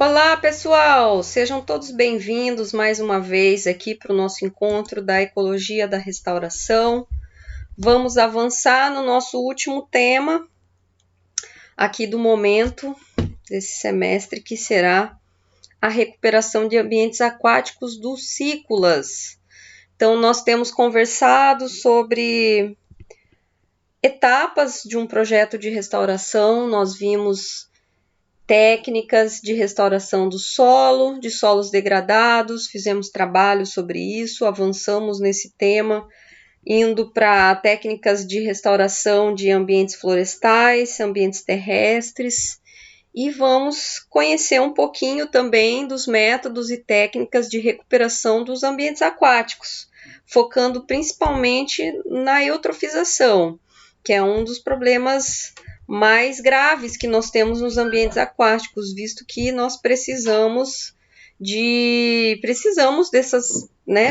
Olá, pessoal! Sejam todos bem-vindos mais uma vez aqui para o nosso encontro da Ecologia da Restauração. Vamos avançar no nosso último tema aqui do momento desse semestre, que será a recuperação de ambientes aquáticos dos cículas. Então, nós temos conversado sobre etapas de um projeto de restauração, nós vimos técnicas de restauração do solo, de solos degradados, fizemos trabalho sobre isso, avançamos nesse tema, indo para técnicas de restauração de ambientes florestais, ambientes terrestres, e vamos conhecer um pouquinho também dos métodos e técnicas de recuperação dos ambientes aquáticos, focando principalmente na eutrofização, que é um dos problemas mais graves que nós temos nos ambientes aquáticos, visto que nós precisamos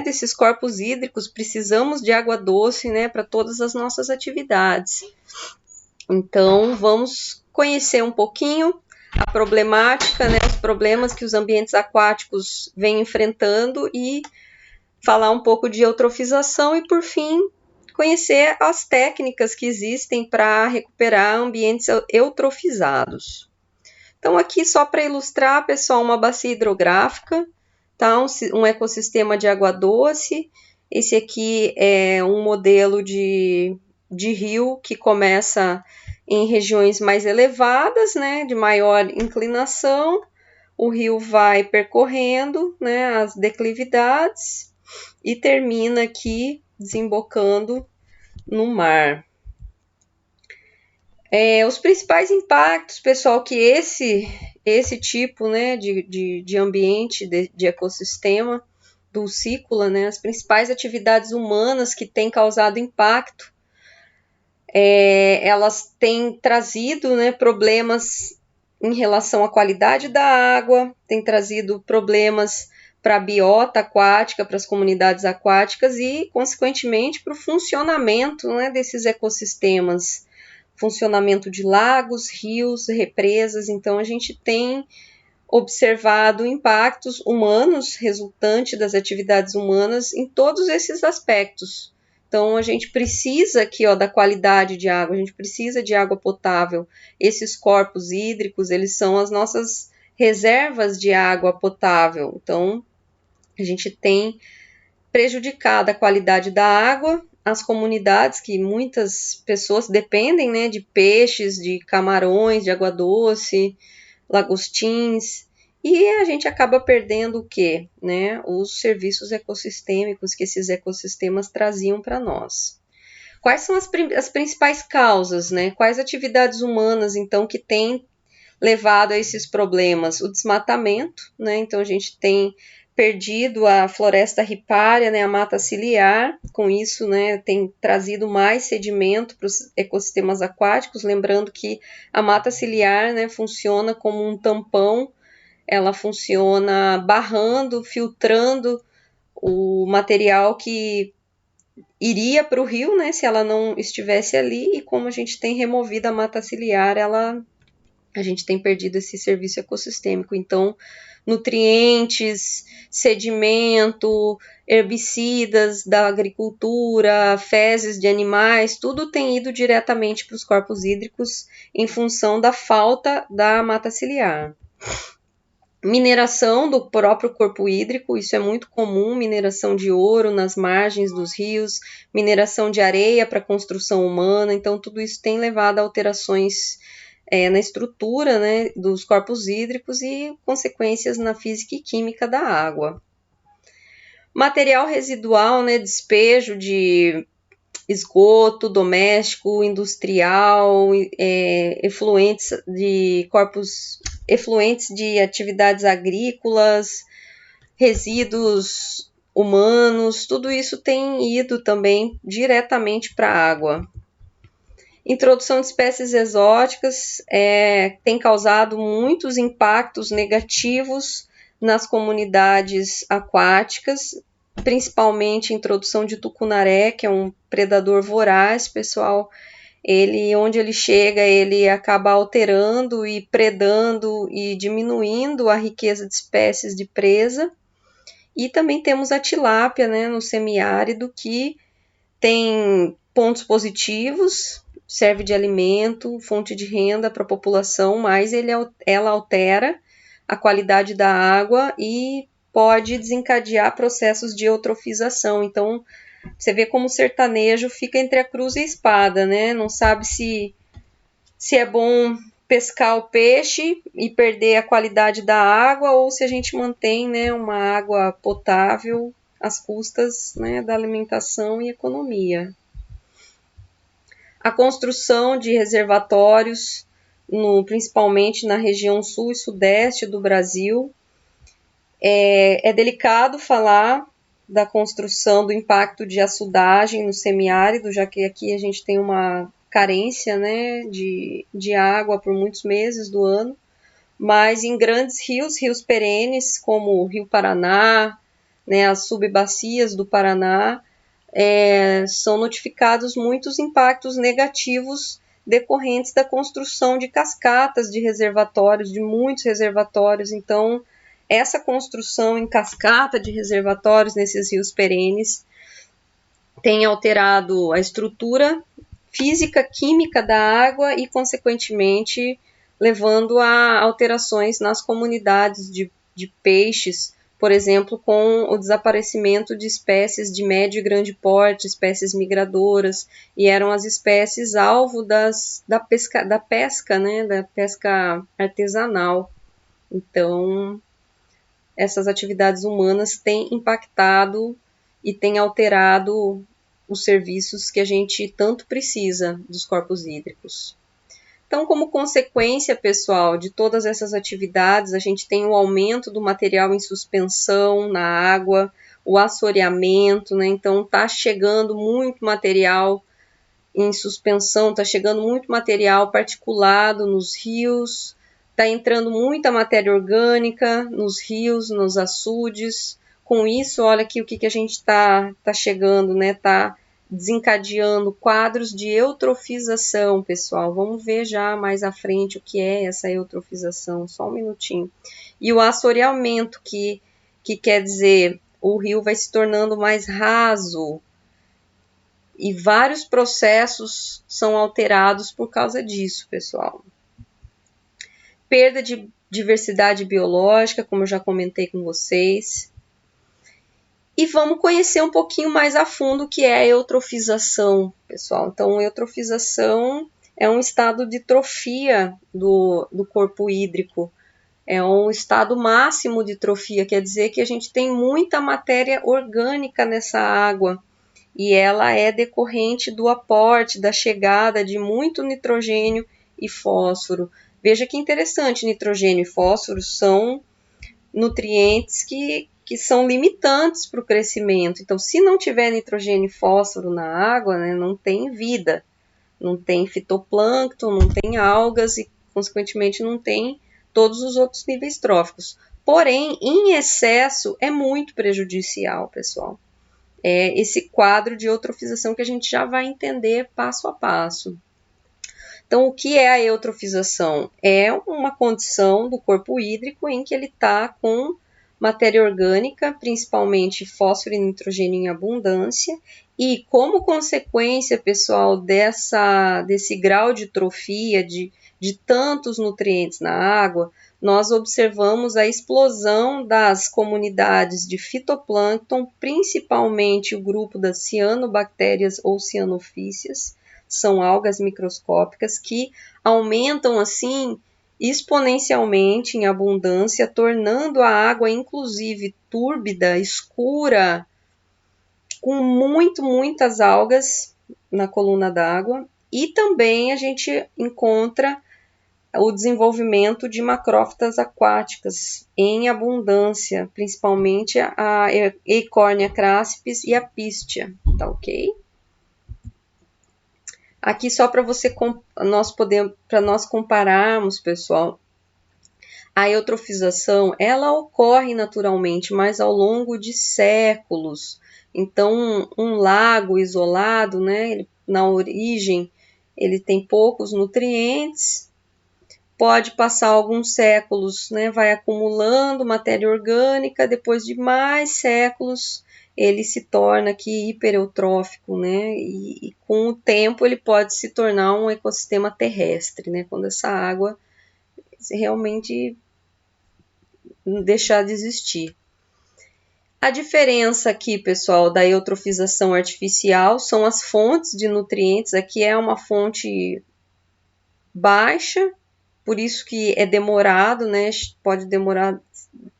desses corpos hídricos, precisamos de água doce, né, para todas as nossas atividades. Então, vamos conhecer um pouquinho a problemática, né, os problemas que os ambientes aquáticos vêm enfrentando e falar um pouco de eutrofização e, por fim, conhecer as técnicas que existem para recuperar ambientes eutrofizados. Então, aqui só para ilustrar, pessoal, uma bacia hidrográfica, tá? Um ecossistema de água doce. Esse aqui é um modelo de rio que começa em regiões mais elevadas, né, de maior inclinação. O rio vai percorrendo, né, as declividades e termina aqui desembocando no mar. Os principais impactos, pessoal, que esse tipo, né, de ambiente, de ecossistema do cícula, né, as principais atividades humanas que têm causado impacto, elas têm trazido, né, problemas em relação à qualidade da água, têm trazido problemas para a biota aquática, para as comunidades aquáticas e, consequentemente, para o funcionamento, né, desses ecossistemas, funcionamento de lagos, rios, represas. Então, a gente tem observado impactos humanos resultantes das atividades humanas em todos esses aspectos. Então, a gente precisa aqui, ó, da qualidade de água, a gente precisa de água potável. Esses corpos hídricos, eles são as nossas reservas de água potável. Então, a gente tem prejudicado a qualidade da água, as comunidades, que muitas pessoas dependem, né, de peixes, de camarões, de água doce, lagostins, e a gente acaba perdendo o quê? Né? Os serviços ecossistêmicos que esses ecossistemas traziam para nós. Quais são as principais causas, né? Quais atividades humanas, então, que têm levado a esses problemas? O desmatamento, né? Então, a gente tem perdido a floresta ripária, né, a mata ciliar, com isso, né, tem trazido mais sedimento para os ecossistemas aquáticos, lembrando que a mata ciliar, né, funciona como um tampão, ela funciona barrando, filtrando o material que iria para o rio, né, se ela não estivesse ali, e como a gente tem removido a mata ciliar, a gente tem perdido esse serviço ecossistêmico. Então, nutrientes, sedimento, herbicidas da agricultura, fezes de animais, tudo tem ido diretamente para os corpos hídricos em função da falta da mata ciliar. Mineração do próprio corpo hídrico, isso é muito comum, mineração de ouro nas margens dos rios, mineração de areia para construção humana, então tudo isso tem levado a alterações na estrutura, né, dos corpos hídricos e consequências na física e química da água. Material residual, né, despejo de esgoto doméstico, industrial, efluentes de atividades agrícolas, resíduos humanos, tudo isso tem ido também diretamente para a água. Introdução de espécies exóticas tem causado muitos impactos negativos nas comunidades aquáticas, principalmente a introdução de tucunaré, que é um predador voraz, pessoal. onde ele chega, ele acaba alterando e predando e diminuindo a riqueza de espécies de presa. E também temos a tilápia, né, no semiárido, que tem pontos positivos, serve de alimento, fonte de renda para a população, mas ela altera a qualidade da água e pode desencadear processos de eutrofização. Então, você vê como o sertanejo fica entre a cruz e a espada, né? Não sabe se é bom pescar o peixe e perder a qualidade da água ou se a gente mantém, né, uma água potável às custas, né, da alimentação e economia. A construção de reservatórios, principalmente na região sul e sudeste do Brasil. É delicado falar da construção, do impacto de açudagem no semiárido, já que aqui a gente tem uma carência, né, de água por muitos meses do ano, mas em grandes rios perenes, como o Rio Paraná, né, as subbacias do Paraná, são notificados muitos impactos negativos decorrentes da construção de cascatas de reservatórios, de muitos reservatórios. Então, essa construção em cascata de reservatórios nesses rios perenes tem alterado a estrutura física, química da água e, consequentemente, levando a alterações nas comunidades de peixes, por exemplo, com o desaparecimento de espécies de médio e grande porte, espécies migradoras, e eram as espécies alvo da pesca, né, da pesca artesanal. Então, essas atividades humanas têm impactado e têm alterado os serviços que a gente tanto precisa dos corpos hídricos. Então, como consequência, pessoal, de todas essas atividades, a gente tem o aumento do material em suspensão na água, o assoreamento, né? Então, está chegando muito material em suspensão, está chegando muito material particulado nos rios, está entrando muita matéria orgânica nos rios, nos açudes. Com isso, olha aqui o que a gente está chegando, né? Está desencadeando quadros de eutrofização, pessoal. Vamos ver já mais à frente o que é essa eutrofização, só um minutinho. E o assoreamento, que quer dizer o rio vai se tornando mais raso, e vários processos são alterados por causa disso, pessoal. Perda de diversidade biológica, como eu já comentei com vocês. E vamos conhecer um pouquinho mais a fundo o que é a eutrofização, pessoal. Então, eutrofização é um estado de trofia do corpo hídrico. É um estado máximo de trofia, quer dizer que a gente tem muita matéria orgânica nessa água. E ela é decorrente do aporte, da chegada de muito nitrogênio e fósforo. Veja que interessante, nitrogênio e fósforo são nutrientes que são limitantes para o crescimento. Então, se não tiver nitrogênio e fósforo na água, né, não tem vida, não tem fitoplâncton, não tem algas e, consequentemente, não tem todos os outros níveis tróficos. Porém, em excesso é muito prejudicial, pessoal. É esse quadro de eutrofização que a gente já vai entender passo a passo. Então, o que é a eutrofização? É uma condição do corpo hídrico em que ele está com matéria orgânica, principalmente fósforo e nitrogênio em abundância, e como consequência, pessoal, desse grau de trofia, de tantos nutrientes na água, nós observamos a explosão das comunidades de fitoplâncton, principalmente o grupo das cianobactérias ou cianofícias, são algas microscópicas que aumentam assim exponencialmente em abundância, tornando a água inclusive túrbida, escura, com muitas algas na coluna d'água, e também a gente encontra o desenvolvimento de macrófitas aquáticas em abundância, principalmente a Eichhornia craspis e a Pistia, tá ok? Aqui só para nós compararmos, pessoal, a eutrofização, ela ocorre naturalmente, mas ao longo de séculos. Então, um lago isolado, né, na origem, ele tem poucos nutrientes, pode passar alguns séculos, né, vai acumulando matéria orgânica, depois de mais séculos ele se torna aqui hipereutrófico, né, e com o tempo ele pode se tornar um ecossistema terrestre, né, quando essa água realmente deixar de existir. A diferença aqui, pessoal, da eutrofização artificial são as fontes de nutrientes. Aqui é uma fonte baixa, por isso que é demorado, né? Pode demorar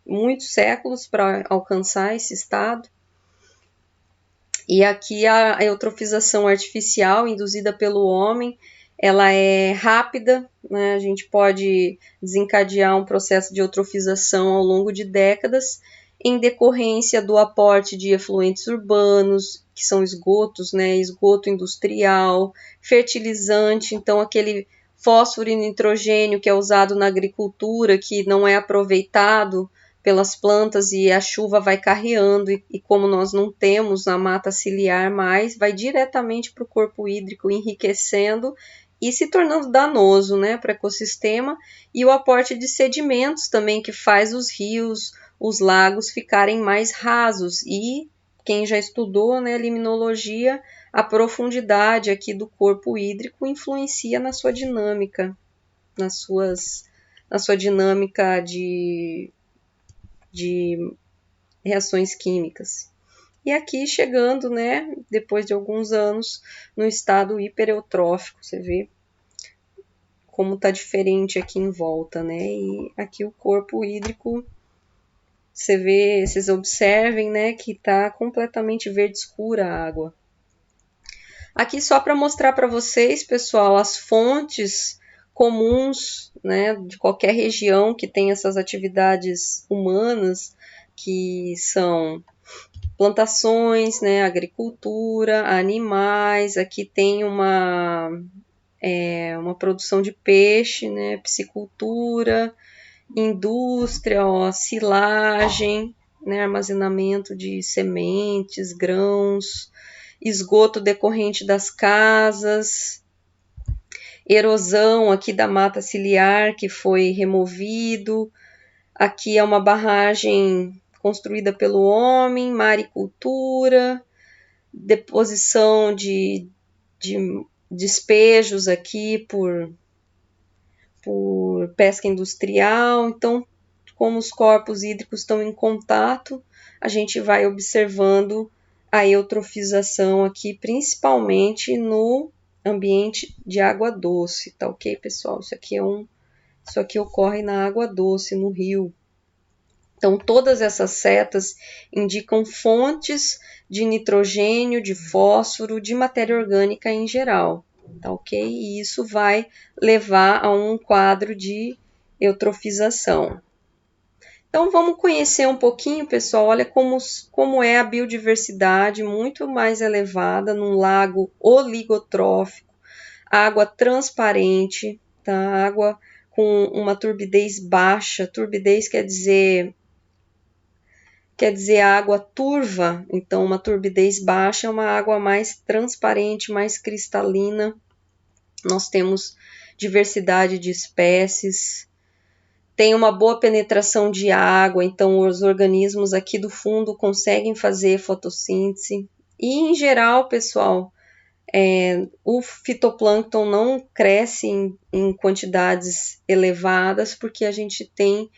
muitos séculos para alcançar esse estado. E aqui a eutrofização artificial induzida pelo homem, ela é rápida, né? A gente pode desencadear um processo de eutrofização ao longo de décadas, em decorrência do aporte de efluentes urbanos, que são esgotos, né? Esgoto industrial, fertilizante, então aquele fósforo e nitrogênio que é usado na agricultura, que não é aproveitado pelas plantas e a chuva vai carreando, e como nós não temos a mata ciliar mais, vai diretamente para o corpo hídrico, enriquecendo e se tornando danoso, né, para o ecossistema, e o aporte de sedimentos também, que faz os rios, os lagos ficarem mais rasos, e quem já estudou, né, limnologia, a profundidade aqui do corpo hídrico influencia na sua dinâmica, na sua dinâmica de reações químicas. E aqui chegando, né, depois de alguns anos, no estado hipereutrófico, você vê como está diferente aqui em volta, né, e aqui o corpo hídrico, você vê, vocês observem, né, que está completamente verde escura a água. Aqui só para mostrar para vocês, pessoal, as fontes comuns, né, de qualquer região que tem essas atividades humanas, que são plantações, né, agricultura, animais. Aqui tem uma produção de peixe, né, piscicultura, indústria, ó, silagem, né, armazenamento de sementes, grãos, esgoto decorrente das casas, erosão aqui da mata ciliar que foi removido. Aqui é uma barragem construída pelo homem, maricultura, deposição de despejos aqui por pesca industrial. Então, como os corpos hídricos estão em contato, a gente vai observando a eutrofização aqui, principalmente no ambiente de água doce, tá ok, pessoal? Isso aqui ocorre na água doce, no rio. Então, todas essas setas indicam fontes de nitrogênio, de fósforo, de matéria orgânica em geral, tá ok? E isso vai levar a um quadro de eutrofização. Então, vamos conhecer um pouquinho, pessoal, olha como é a biodiversidade muito mais elevada num lago oligotrófico, água transparente, tá? Água com uma turbidez baixa. Turbidez quer dizer água turva, então uma turbidez baixa é uma água mais transparente, mais cristalina. Nós temos diversidade de espécies, tem uma boa penetração de água, então os organismos aqui do fundo conseguem fazer fotossíntese. E em geral, pessoal, o fitoplâncton não cresce em quantidades elevadas, porque a gente tem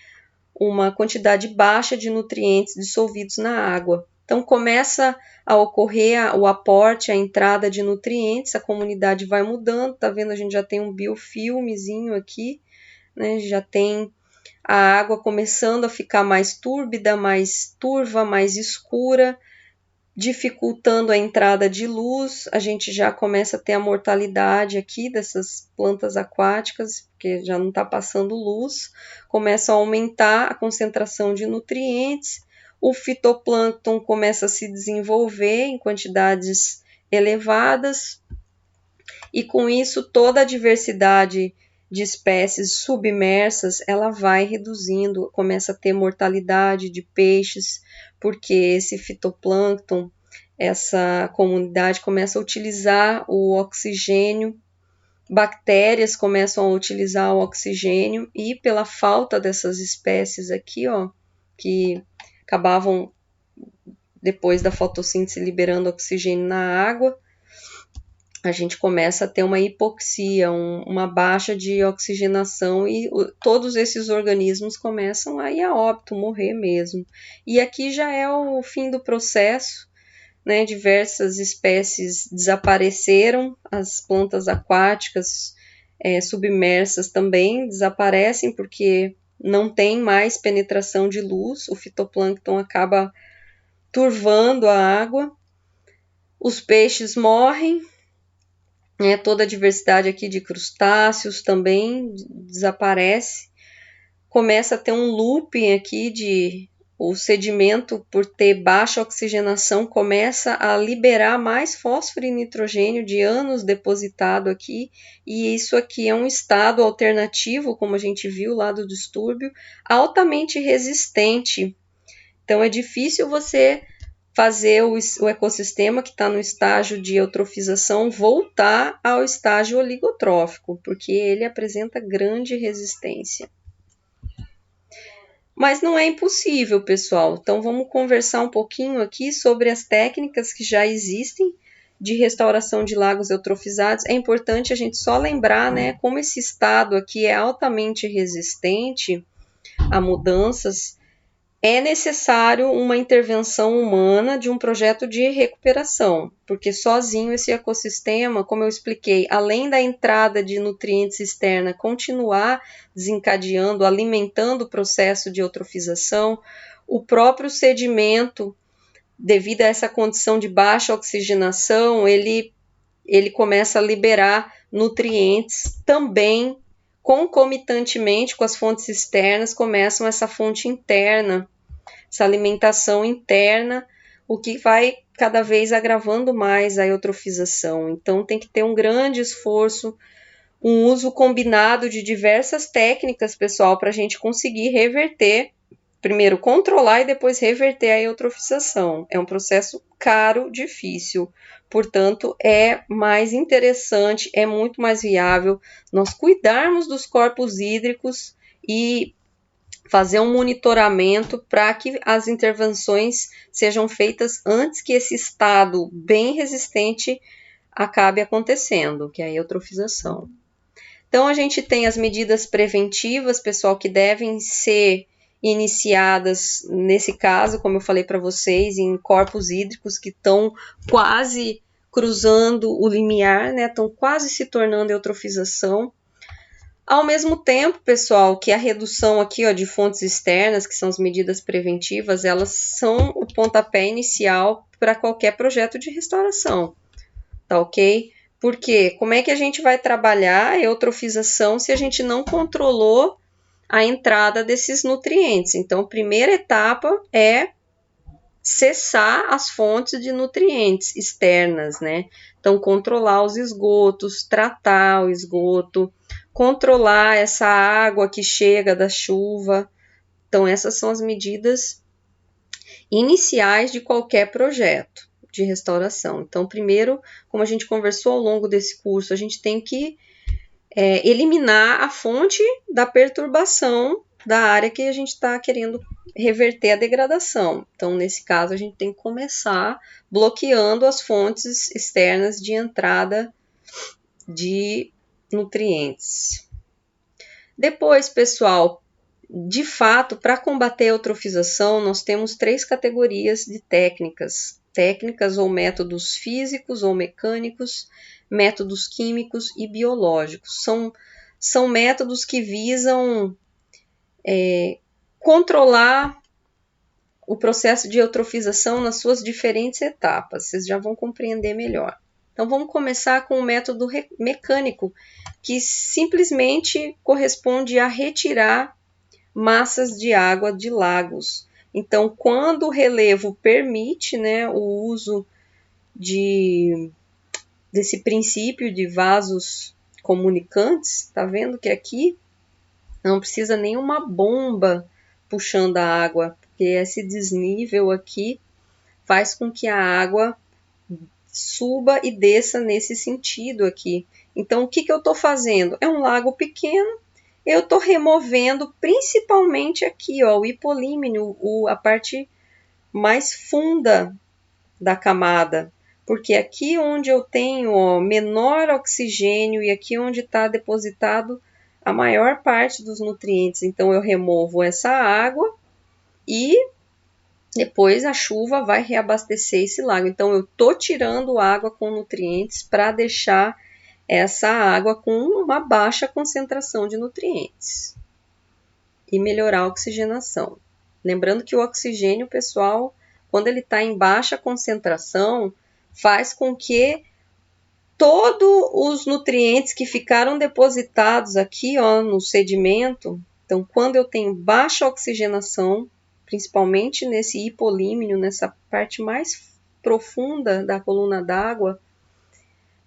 uma quantidade baixa de nutrientes dissolvidos na água. Então, começa a ocorrer o aporte, a entrada de nutrientes, a comunidade vai mudando, tá vendo? A gente já tem um biofilmezinho aqui, né? Já tem a água começando a ficar mais túrbida, mais turva, mais escura, dificultando a entrada de luz. A gente já começa a ter a mortalidade aqui dessas plantas aquáticas, porque já não está passando luz, começa a aumentar a concentração de nutrientes, o fitoplâncton começa a se desenvolver em quantidades elevadas, e com isso toda a diversidade de espécies submersas, ela vai reduzindo, começa a ter mortalidade de peixes, porque esse fitoplâncton, essa comunidade começa a utilizar o oxigênio bactérias começam a utilizar o oxigênio e pela falta dessas espécies aqui, ó, que acabavam depois da fotossíntese liberando oxigênio na água, a gente começa a ter uma hipoxia, uma baixa de oxigenação e todos esses organismos começam a ir a óbito, morrer mesmo. E aqui já é o fim do processo, né? Diversas espécies desapareceram, as plantas aquáticas submersas também desaparecem porque não tem mais penetração de luz, o fitoplâncton acaba turvando a água, os peixes morrem, toda a diversidade aqui de crustáceos também desaparece, começa a ter um looping aqui de o sedimento, por ter baixa oxigenação, começa a liberar mais fósforo e nitrogênio de anos depositado aqui, e isso aqui é um estado alternativo, como a gente viu lá do distúrbio, altamente resistente. Então é difícil você fazer o ecossistema que está no estágio de eutrofização voltar ao estágio oligotrófico, porque ele apresenta grande resistência. Mas não é impossível, pessoal. Então vamos conversar um pouquinho aqui sobre as técnicas que já existem de restauração de lagos eutrofizados. É importante a gente só lembrar, né, como esse estado aqui é altamente resistente a mudanças, é necessário uma intervenção humana de um projeto de recuperação, porque sozinho esse ecossistema, como eu expliquei, além da entrada de nutrientes externa continuar desencadeando, alimentando o processo de eutrofização, o próprio sedimento, devido a essa condição de baixa oxigenação, ele começa a liberar nutrientes também. Concomitantemente com as fontes externas, começam essa fonte interna, essa alimentação interna, o que vai cada vez agravando mais a eutrofização. Então tem que ter um grande esforço, um uso combinado de diversas técnicas, pessoal, para a gente conseguir reverter, primeiro controlar e depois reverter a eutrofização. É um processo caro, difícil. Portanto, é mais interessante, é muito mais viável nós cuidarmos dos corpos hídricos e fazer um monitoramento para que as intervenções sejam feitas antes que esse estado bem resistente acabe acontecendo, que é a eutrofização. Então, a gente tem as medidas preventivas, pessoal, que devem ser iniciadas, nesse caso, como eu falei para vocês, em corpos hídricos que estão quase cruzando o limiar, né? Estão quase se tornando eutrofização. Ao mesmo tempo, pessoal, que a redução aqui, ó, de fontes externas, que são as medidas preventivas, elas são o pontapé inicial para qualquer projeto de restauração, tá ok? Porque como é que a gente vai trabalhar a eutrofização se a gente não controlou a entrada desses nutrientes? Então, a primeira etapa é cessar as fontes de nutrientes externas, né? Então, controlar os esgotos, tratar o esgoto, controlar essa água que chega da chuva. Então, essas são as medidas iniciais de qualquer projeto de restauração. Então, primeiro, como a gente conversou ao longo desse curso, a gente tem que eliminar a fonte da perturbação da área que a gente está querendo reverter a degradação. Então, nesse caso, a gente tem que começar bloqueando as fontes externas de entrada de nutrientes. Depois, pessoal, de fato, para combater a eutrofização, nós temos 3 categorias de técnicas. Técnicas ou métodos físicos ou mecânicos, métodos químicos e biológicos. São métodos que visam controlar o processo de eutrofização nas suas diferentes etapas. Vocês já vão compreender melhor. Então, vamos começar com o método mecânico, que simplesmente corresponde a retirar massas de água de lagos. Então, quando o relevo permite, né, o uso desse princípio de vasos comunicantes, tá vendo que aqui não precisa nenhuma bomba puxando a água, porque esse desnível aqui faz com que a água suba e desça nesse sentido aqui. Então, o que eu estou fazendo? É um lago pequeno, eu estou removendo principalmente aqui, ó, o hipolímeno, a parte mais funda da camada, porque aqui onde eu tenho, ó, menor oxigênio e aqui onde está depositado a maior parte dos nutrientes. Então, eu removo essa água e depois a chuva vai reabastecer esse lago. Então, eu estou tirando água com nutrientes para deixar essa água com uma baixa concentração de nutrientes e melhorar a oxigenação. Lembrando que o oxigênio, pessoal, quando ele está em baixa concentração, faz com que todos os nutrientes que ficaram depositados aqui, ó, no sedimento, então quando eu tenho baixa oxigenação, principalmente nesse hipolímeno, nessa parte mais profunda da coluna d'água,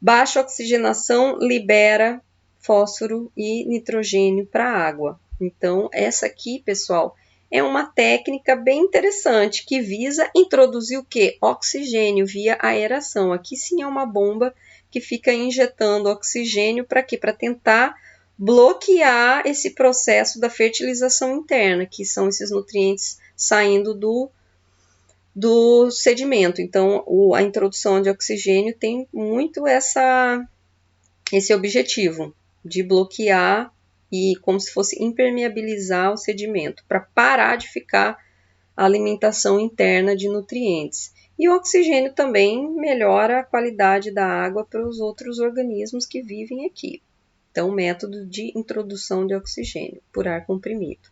baixa oxigenação libera fósforo e nitrogênio para a água. Então, essa aqui, pessoal, é uma técnica bem interessante que visa introduzir o quê? Oxigênio via aeração. Aqui sim é uma bomba que fica injetando oxigênio para quê? Para tentar bloquear esse processo da fertilização interna, que são esses nutrientes saindo do sedimento. Então, a introdução de oxigênio tem muito esse objetivo de bloquear e como se fosse impermeabilizar o sedimento, para parar de ficar a alimentação interna de nutrientes. E o oxigênio também melhora a qualidade da água para os outros organismos que vivem aqui. Então, método de introdução de oxigênio por ar comprimido.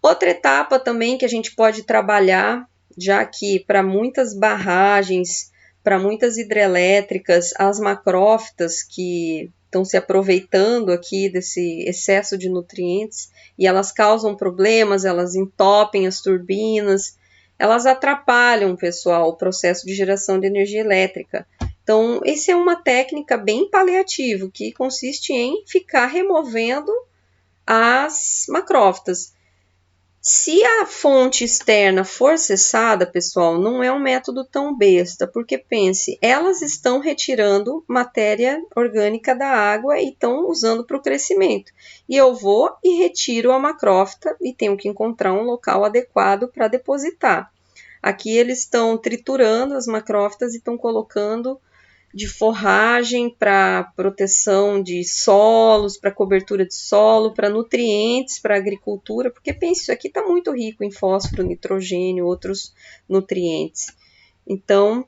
Outra etapa também que a gente pode trabalhar, já que para muitas barragens, para muitas hidrelétricas, as macrófitas que estão se aproveitando aqui desse excesso de nutrientes e elas causam problemas, elas entopem as turbinas, elas atrapalham, pessoal, o processo de geração de energia elétrica. Então, essa é uma técnica bem paliativa, que consiste em ficar removendo as macrófitas. Se a fonte externa for cessada, pessoal, não é um método tão besta, porque pense, elas estão retirando matéria orgânica da água e estão usando para o crescimento. E eu vou e retiro a macrófita e tenho que encontrar um local adequado para depositar. Aqui eles estão triturando as macrófitas e estão colocando de forragem para proteção de solos, para cobertura de solo, para nutrientes, para agricultura, porque pense, isso aqui está muito rico em fósforo, nitrogênio, outros nutrientes. Então,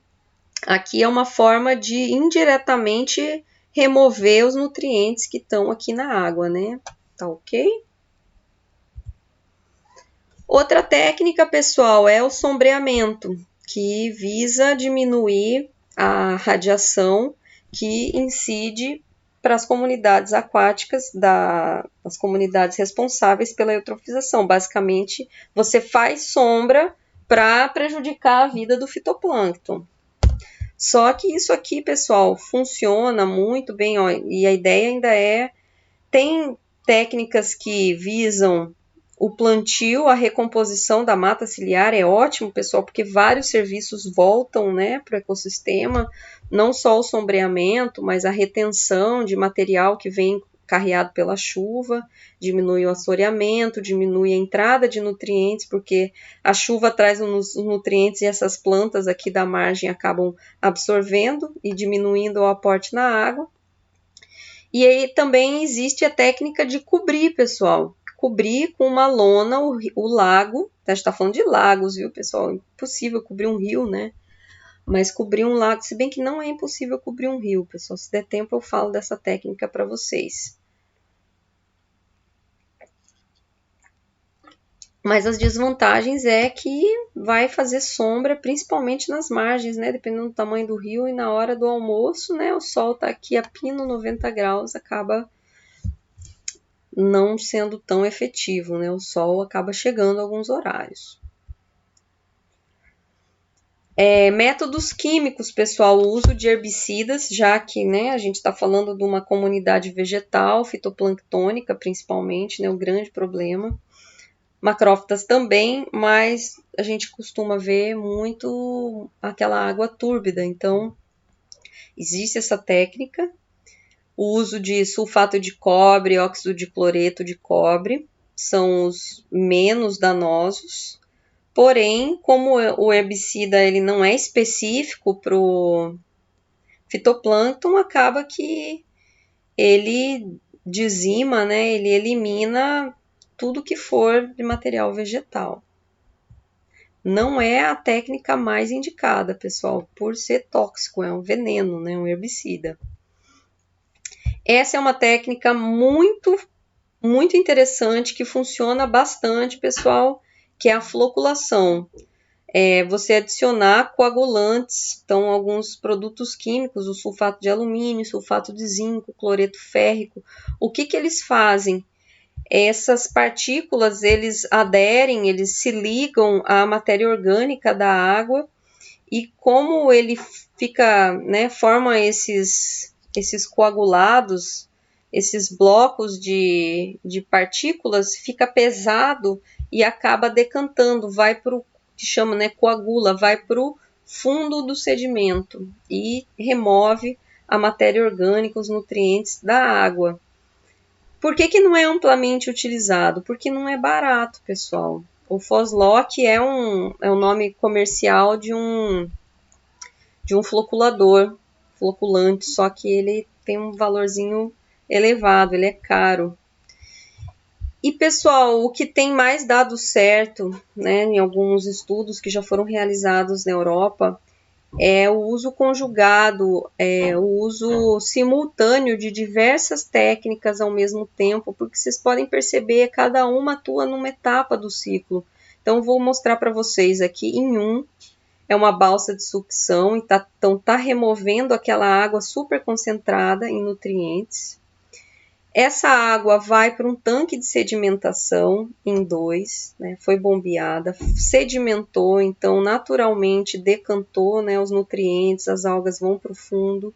aqui é uma forma de indiretamente remover os nutrientes que estão aqui na água, né? Tá ok? Outra técnica, pessoal, é o sombreamento, que visa diminuir a radiação que incide para as comunidades aquáticas, as comunidades responsáveis pela eutrofização. Basicamente, você faz sombra para prejudicar a vida do fitoplâncton. Só que isso aqui, pessoal, funciona muito bem, ó, e a ideia ainda tem técnicas que visam o plantio, a recomposição da mata ciliar é ótimo, pessoal, porque vários serviços voltam, né, para o ecossistema, não só o sombreamento, mas a retenção de material que vem carreado pela chuva, diminui o assoreamento, diminui a entrada de nutrientes, porque a chuva traz os nutrientes e essas plantas aqui da margem acabam absorvendo e diminuindo o aporte na água. E aí também existe a técnica de cobrir, pessoal. Cobrir com uma lona o lago. A gente está falando de lagos, viu, pessoal? Impossível cobrir um rio, né? Mas cobrir um lago, se bem que não é impossível cobrir um rio, pessoal. Se der tempo, eu falo dessa técnica para vocês. Mas as desvantagens é que vai fazer sombra, principalmente nas margens, né? Dependendo do tamanho do rio e na hora do almoço, né? O sol tá aqui a pino 90 graus, acaba não sendo tão efetivo, né? O sol acaba chegando a alguns horários. Métodos químicos, pessoal, o uso de herbicidas, já que, né, a gente está falando de uma comunidade vegetal, fitoplanctônica principalmente, né, o grande problema. Macrófitas também, mas a gente costuma ver muito aquela água túrbida, então existe essa técnica. o uso de sulfato de cobre, óxido de cloreto de cobre, são os menos danosos. Porém, como o herbicida ele não é específico para o fitoplâncton, acaba que ele dizima, né, ele elimina tudo que for de material vegetal. Não é a técnica mais indicada, pessoal, por ser tóxico, é um veneno, né, um herbicida. Essa é uma técnica muito interessante, que funciona bastante, pessoal, que é a floculação. Você adicionar coagulantes, então alguns produtos químicos, o sulfato de alumínio, sulfato de zinco, cloreto férrico. O que eles fazem? Essas partículas, eles aderem, eles se ligam à matéria orgânica da água, e como ele fica, né, forma esses coagulados, esses blocos de partículas, fica pesado e acaba decantando, vai para o que chama, né, coagula, vai para o fundo do sedimento e remove a matéria orgânica, os nutrientes da água. Por que não é amplamente utilizado? Porque não é barato, pessoal. O Foslock é um nome comercial de um floculante, só que ele tem um valorzinho elevado, ele é caro. E, pessoal, o que tem mais dado certo, né, em alguns estudos que já foram realizados na Europa, é o uso conjugado, o uso simultâneo de diversas técnicas ao mesmo tempo, porque vocês podem perceber, cada uma atua numa etapa do ciclo. Então, vou mostrar para vocês aqui é uma balsa de sucção, então tá removendo aquela água super concentrada em nutrientes. Essa água vai para um tanque de sedimentação em 2, né, foi bombeada, sedimentou, então naturalmente decantou, né, os nutrientes, as algas vão para o fundo.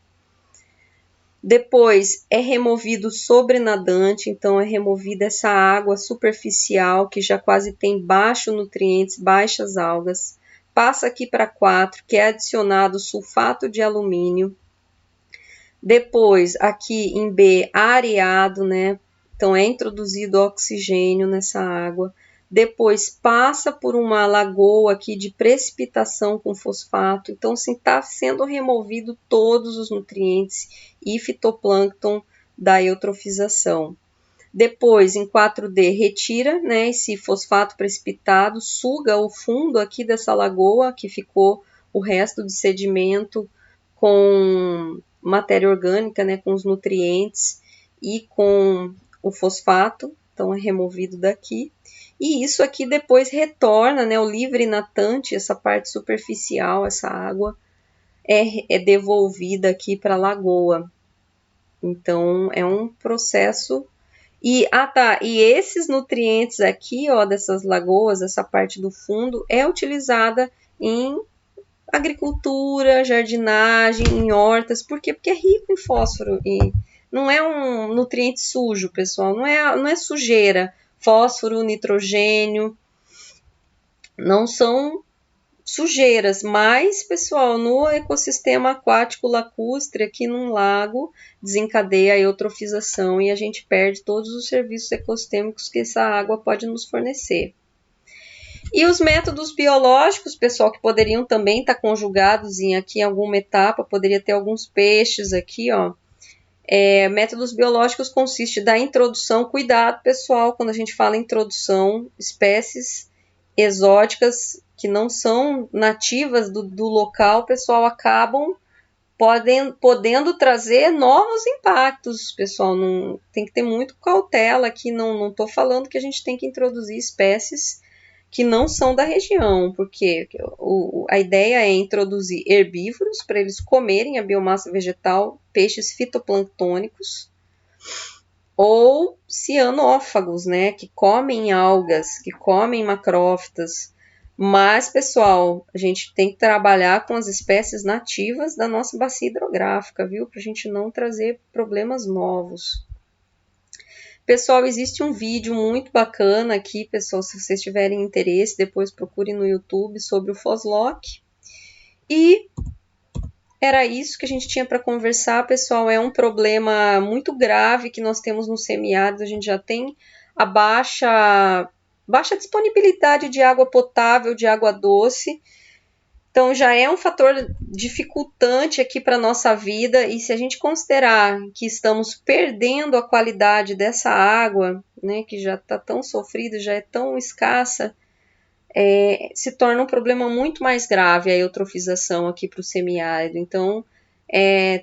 Depois é removido sobrenadante, então é removida essa água superficial que já quase tem baixos nutrientes, baixas algas. Passa aqui para 4, que é adicionado sulfato de alumínio. Depois, aqui em B, areado, né? Então, é introduzido oxigênio nessa água. Depois, passa por uma lagoa aqui de precipitação com fosfato. Então, assim, está sendo removido todos os nutrientes e fitoplâncton da eutrofização. Depois, em 4D, retira, né, esse fosfato precipitado, suga o fundo aqui dessa lagoa, que ficou o resto de sedimento com matéria orgânica, né, com os nutrientes e com o fosfato, então é removido daqui. E isso aqui depois retorna, né, o livre natante, essa parte superficial, essa água, é devolvida aqui para a lagoa. Então, é um processo. E esses nutrientes aqui, ó, dessas lagoas, essa parte do fundo, é utilizada em agricultura, jardinagem, em hortas. Por quê? Porque é rico em fósforo e não é um nutriente sujo, pessoal, não é sujeira. Fósforo, nitrogênio, não são sujeiras, mas, pessoal, no ecossistema aquático lacustre, aqui num lago, desencadeia a eutrofização e a gente perde todos os serviços ecossistêmicos que essa água pode nos fornecer. E os métodos biológicos, pessoal, que poderiam também estar conjugados aqui em alguma etapa, poderia ter alguns peixes aqui, ó. Métodos biológicos consiste da introdução, cuidado, pessoal, quando a gente fala introdução, espécies exóticas que não são nativas do local, pessoal, acabam podendo trazer novos impactos, pessoal. Não, tem que ter muito cautela aqui, não estou falando que a gente tem que introduzir espécies que não são da região, porque a ideia é introduzir herbívoros para eles comerem a biomassa vegetal, peixes fitoplânctônicos, ou cianófagos, né, que comem algas, que comem macrófitas. Mas, pessoal, a gente tem que trabalhar com as espécies nativas da nossa bacia hidrográfica, viu? Para a gente não trazer problemas novos. Pessoal, existe um vídeo muito bacana aqui, pessoal, se vocês tiverem interesse, depois procurem no YouTube sobre o Foslock. E era isso que a gente tinha para conversar, pessoal. É um problema muito grave que nós temos no semiárido. A gente já tem a baixa disponibilidade de água potável, de água doce. Então já é um fator dificultante aqui para a nossa vida, e se a gente considerar que estamos perdendo a qualidade dessa água, né, que já está tão sofrida, já é tão escassa, se torna um problema muito mais grave a eutrofização aqui para o semiárido. Então,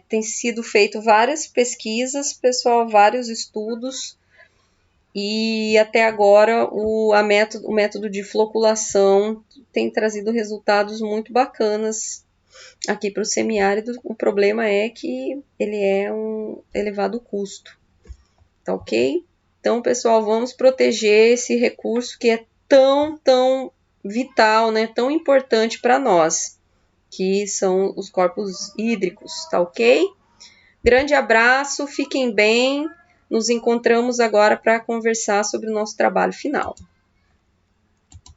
tem sido feito várias pesquisas, pessoal, vários estudos, e até agora o método de floculação tem trazido resultados muito bacanas aqui para o semiárido. O problema é que ele é um elevado custo, tá ok? Então, pessoal, vamos proteger esse recurso que é tão vital, né, tão importante para nós, que são os corpos hídricos, tá ok? Grande abraço, fiquem bem. Nos encontramos agora para conversar sobre o nosso trabalho final.